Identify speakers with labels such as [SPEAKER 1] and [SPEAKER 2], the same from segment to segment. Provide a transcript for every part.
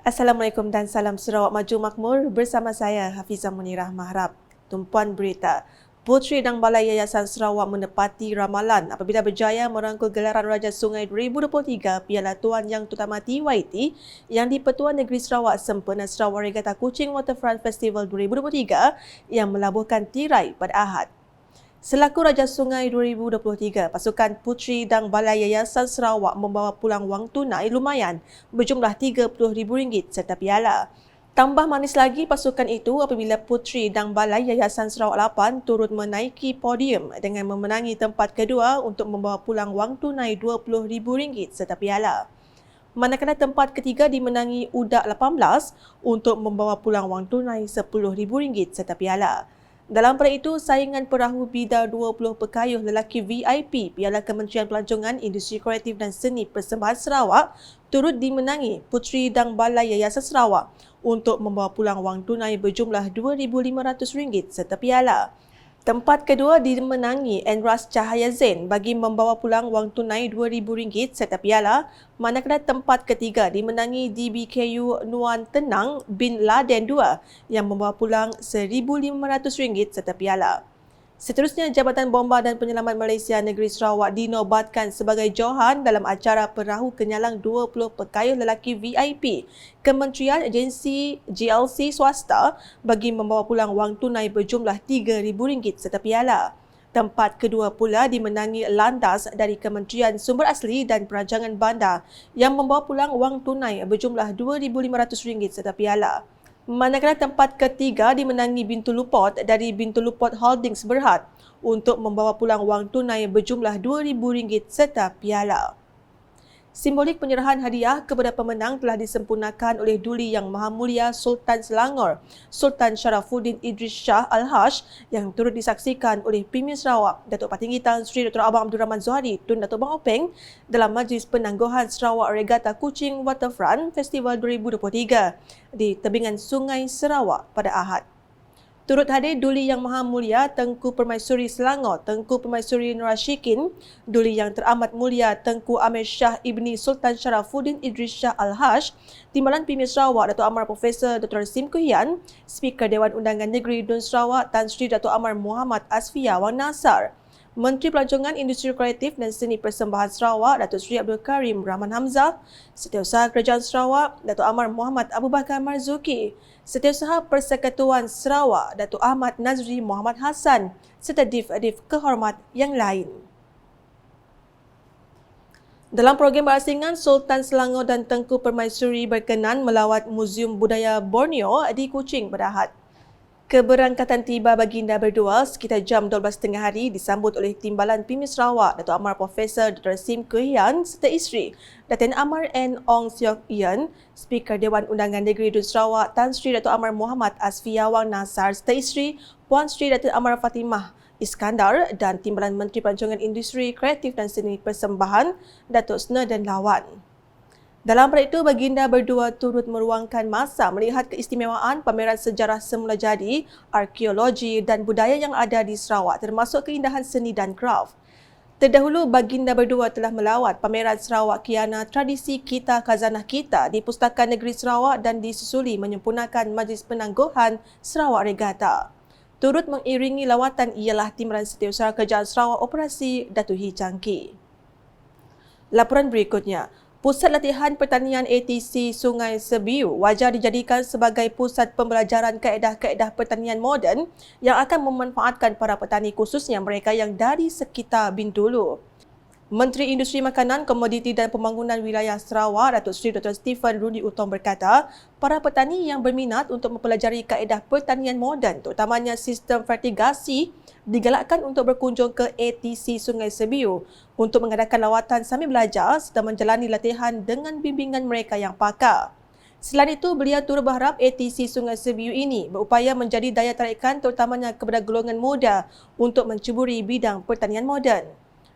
[SPEAKER 1] Assalamualaikum dan salam Sarawak Maju Makmur bersama saya Hafizah Munirah Mahrab. Tumpuan berita, Puteri Dang Balai Yayasan Sarawak menepati ramalan apabila berjaya merangkul gelaran Raja Sungai 2023 Piala Tuan Yang Terutama TYT yang di Pertuan Negeri Sarawak sempena Sarawak Regatta Kuching Waterfront Festival 2023 yang melabuhkan tirai pada Ahad. Selaku Raja Sungai 2023, pasukan Puteri Dang Balai Yayasan Sarawak membawa pulang wang tunai lumayan berjumlah RM30,000 serta piala. Tambah manis lagi pasukan itu apabila Puteri Dang Balai Yayasan Sarawak 8 turut menaiki podium dengan memenangi tempat kedua untuk membawa pulang wang tunai RM20,000 serta piala. Manakala tempat ketiga dimenangi UDAK 18 untuk membawa pulang wang tunai RM10,000 serta piala. Dalam pada itu, saingan perahu bidar 20 pekayuh lelaki VIP Piala Kementerian Pelancongan, Industri Kreatif dan Seni Persembahan Sarawak turut dimenangi Puteri Dang Balai Yayasan Sarawak untuk membawa pulang wang tunai berjumlah RM2,500 serta piala. Tempat kedua dimenangi Enras Cahaya Zain bagi membawa pulang wang tunai RM2,000 serta piala, manakala tempat ketiga dimenangi DBKU Nuan Tenang bin Laden 2 yang membawa pulang RM1,500 serta piala. Seterusnya, Jabatan Bomba dan Penyelamat Malaysia Negeri Sarawak dinobatkan sebagai johan dalam acara Perahu Kenyalang 20 Pekayuh Lelaki VIP Kementerian Agensi GLC Swasta bagi membawa pulang wang tunai berjumlah RM3,000 serta piala. Tempat kedua pula dimenangi Landas dari Kementerian Sumber Asli dan Perancangan Bandar yang membawa pulang wang tunai berjumlah RM2,500 serta piala. Manakala tempat ketiga dimenangi Bintu Lupot dari Bintu Lupot Holdings Berhad untuk membawa pulang wang tunai berjumlah RM2,000 serta piala. Simbolik penyerahan hadiah kepada pemenang telah disempurnakan oleh Duli Yang Maha Mulia Sultan Selangor, Sultan Sharafuddin Idris Shah Al-Haj yang turut disaksikan oleh Premier Sarawak, Datuk Patinggi Tan Sri Dr. Abang Abdul Rahman Zohari Tun Datuk Bang Openg dalam Majlis Penangguhan Sarawak Regatta Kuching Waterfront Festival 2023 di tebingan Sungai Sarawak pada Ahad. Turut hadir Duli Yang Maha Mulia Tengku Permaisuri Selangor, Tengku Permaisuri Nur Ashikin, Duli Yang Teramat Mulia Tengku Amir Shah Ibni Sultan Sharafuddin Idris Shah Al-Haj, Timbalan Premier Sarawak Datuk Amar Profesor Dr. Sim Kuhian, Speaker Dewan Undangan Negeri Dun Sarawak Tan Sri Datuk Amar Muhammad Asfia Wang Nasar, Menteri Pelancongan Industri Kreatif dan Seni Persembahan Sarawak Datuk Sri Abdul Karim Rahman Hamzah, Setiausaha Kerajaan Sarawak Datuk Amar Muhammad Abu Bakar Marzuki, Setiausaha Persekutuan Sarawak Datuk Ahmad Nazri Muhammad Hassan serta div-div kehormat yang lain. Dalam program berasingan, Sultan Selangor dan Tengku Permaisuri berkenan melawat Muzium Budaya Borneo di Kuching pada Ahad. Keberangkatan tiba baginda berdua sekitar jam 12.30 hari disambut oleh Timbalan Premier Sarawak Datuk Amar Profesor Dr. Sim Kuhian serta isteri Datin Amar N. Ong Siok Yen, Speaker Dewan Undangan Negeri Dun Sarawak Tan Sri Datuk Amar Muhammad Asfia Wang Nasar serta isteri Puan Sri Datin Amar Fatimah Iskandar dan Timbalan Menteri Pelancongan Industri Kreatif dan Seni Persembahan Datuk Sna dan Lawan. Dalam pada itu, baginda berdua turut meluangkan masa melihat keistimewaan pameran sejarah semula jadi, arkeologi dan budaya yang ada di Sarawak termasuk keindahan seni dan kraf. Terdahulu, baginda berdua telah melawat pameran Sarawak Kiana Tradisi Kita Khazanah Kita di Pustakaan Negeri Sarawak dan disusuli menyempurnakan Majlis Penangguhan Sarawak Regatta. Turut mengiringi lawatan ialah Timbalan Setiausaha Kerajaan Sarawak Operasi Dato' Hee Changki. Laporan berikutnya. Pusat Latihan Pertanian ATC Sungai Sebiu wajar dijadikan sebagai pusat pembelajaran kaedah-kaedah pertanian moden yang akan memanfaatkan para petani khususnya mereka yang dari sekitar Bintulu. Menteri Industri Makanan, Komoditi dan Pembangunan Wilayah Sarawak, Datuk Seri Dr. Stephen Rudi Utom berkata, para petani yang berminat untuk mempelajari kaedah pertanian moden, terutamanya sistem fertigasi, digalakkan untuk berkunjung ke ATC Sungai Sebiu untuk mengadakan lawatan sambil belajar serta menjalani latihan dengan bimbingan mereka yang pakar. Selain itu, beliau turut berharap ATC Sungai Sebiu ini berupaya menjadi daya tarikan terutamanya kepada golongan muda untuk mencuburi bidang pertanian moden.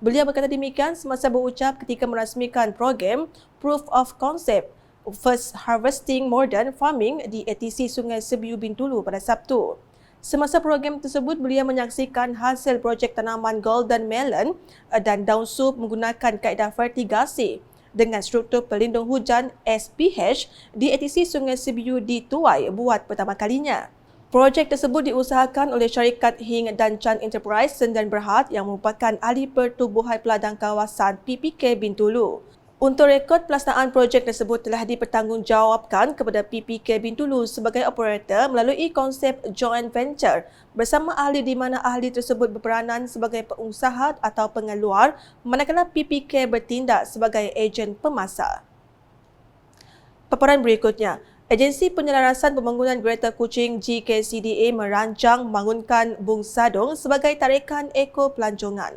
[SPEAKER 1] Beliau berkata demikian semasa berucap ketika merasmikan program Proof of Concept First Harvesting Modern Farming di ATC Sungai Sebiu Bintulu pada Sabtu. Semasa program tersebut, beliau menyaksikan hasil projek tanaman golden melon dan daun sup menggunakan kaedah fertigasi dengan struktur pelindung hujan SPH di ATC Sungai Sibiu di Tuai buat pertama kalinya. Projek tersebut diusahakan oleh syarikat Hing dan Chan Enterprise Sendirian Berhad yang merupakan ahli pertubuhan peladang kawasan PPK Bintulu. Untuk rekod pelaksanaan projek tersebut telah dipertanggungjawabkan kepada PPK Bintulu sebagai operator melalui konsep joint venture bersama ahli di mana ahli tersebut berperanan sebagai pengusaha atau pengeluar manakala PPK bertindak sebagai ejen pemasar. Paparan berikutnya, Agensi Penyelarasan Pembangunan Kereta Kuching GKCDA merancang membangunkan Bung Sadong sebagai tarikan eko-pelancongan.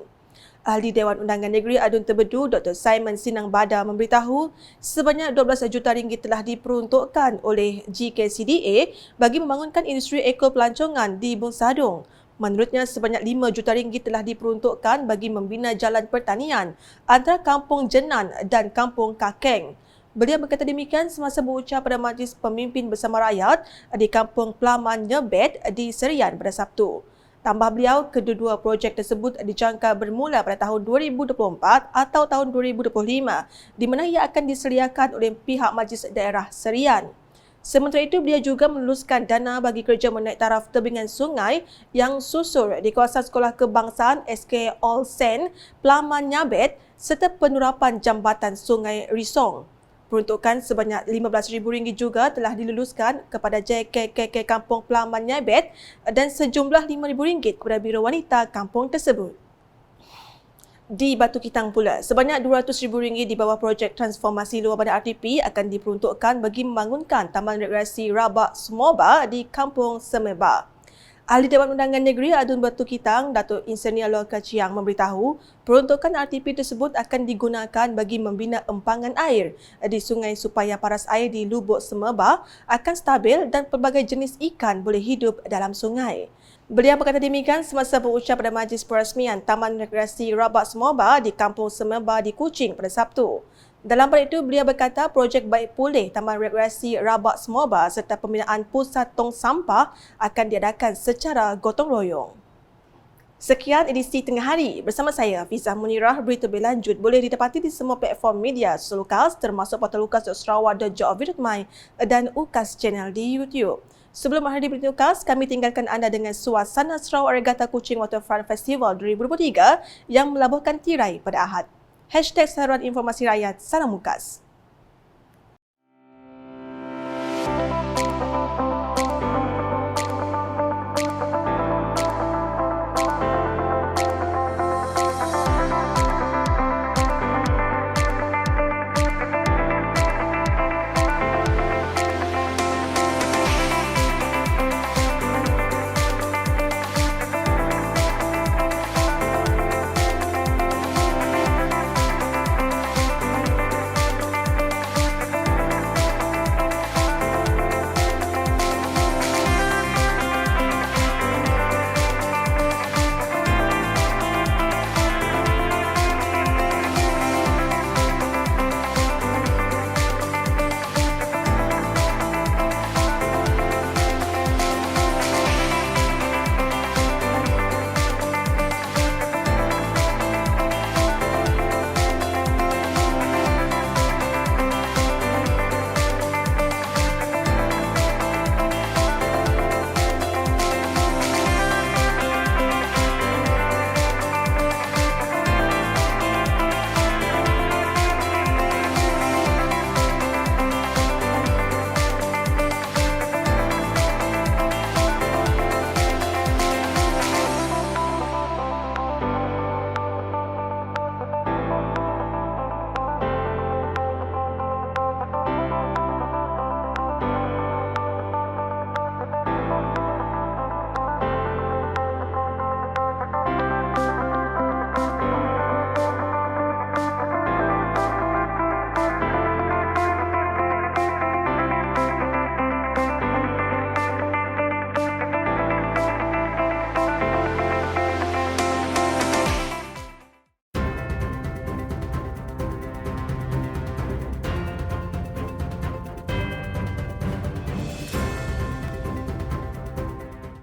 [SPEAKER 1] Ahli Dewan Undangan Negeri Adun Terbedu Dr. Simon Sinang Bada memberitahu sebanyak 12 juta ringgit telah diperuntukkan oleh GKCDA bagi membangunkan industri eko-pelancongan di Bung Sadong. Menurutnya, sebanyak 5 juta ringgit telah diperuntukkan bagi membina jalan pertanian antara Kampung Jenan dan Kampung Kakeng. Beliau berkata demikian semasa berucap pada Majlis Pemimpin Bersama Rakyat di Kampung Pelaman Nyebet di Serian pada Sabtu. Tambah beliau, kedua-dua projek tersebut dijangka bermula pada tahun 2024 atau tahun 2025 di mana ia akan disediakan oleh pihak Majlis Daerah Serian. Sementara itu, beliau juga meluluskan dana bagi kerja menaik taraf tebingan sungai yang susur di kawasan Sekolah Kebangsaan SK All Saint Pelaman Nyabet serta penurapan jambatan Sungai Risong. Peruntukan sebanyak RM15,000 juga telah diluluskan kepada JKKK Kampung Pelaman Nyabet dan sejumlah RM5,000 kepada Biro Wanita kampung tersebut. Di Batu Kitang pula, sebanyak RM200,000 di bawah projek transformasi luar badan RTP akan diperuntukkan bagi membangunkan Taman Rekreasi Rabak Semoba di Kampung Semeba. Ahli Dewan Undangan Negeri Adun Batu Kitang, Datuk Insenia Lor Kaciang memberitahu peruntukan RTP tersebut akan digunakan bagi membina empangan air di sungai supaya paras air di Lubuk Semeba akan stabil dan pelbagai jenis ikan boleh hidup dalam sungai. Beliau berkata demikian semasa berucap pada majlis perasmian Taman Rekreasi Rabak Semoba di Kampung Semeba di Kuching pada Sabtu. Dalam pada itu, beliau berkata projek baik pulih Taman Rekreasi Rabak Semoba serta pembinaan pusat tong sampah akan diadakan secara gotong royong. Sekian edisi Tengah Hari bersama saya, Hafizah Munirah. Berita berlanjut boleh didapati di semua platform media selukar termasuk portal ukas.sarawak.gov.my dan UKAS channel di YouTube. Sebelum menghadiri berita UKAS, kami tinggalkan anda dengan suasana Sarawak Regatta Kuching Waterfront Festival 2023 yang melabuhkan tirai pada Ahad. #Saluran Informasi Rakyat, salam UKAS.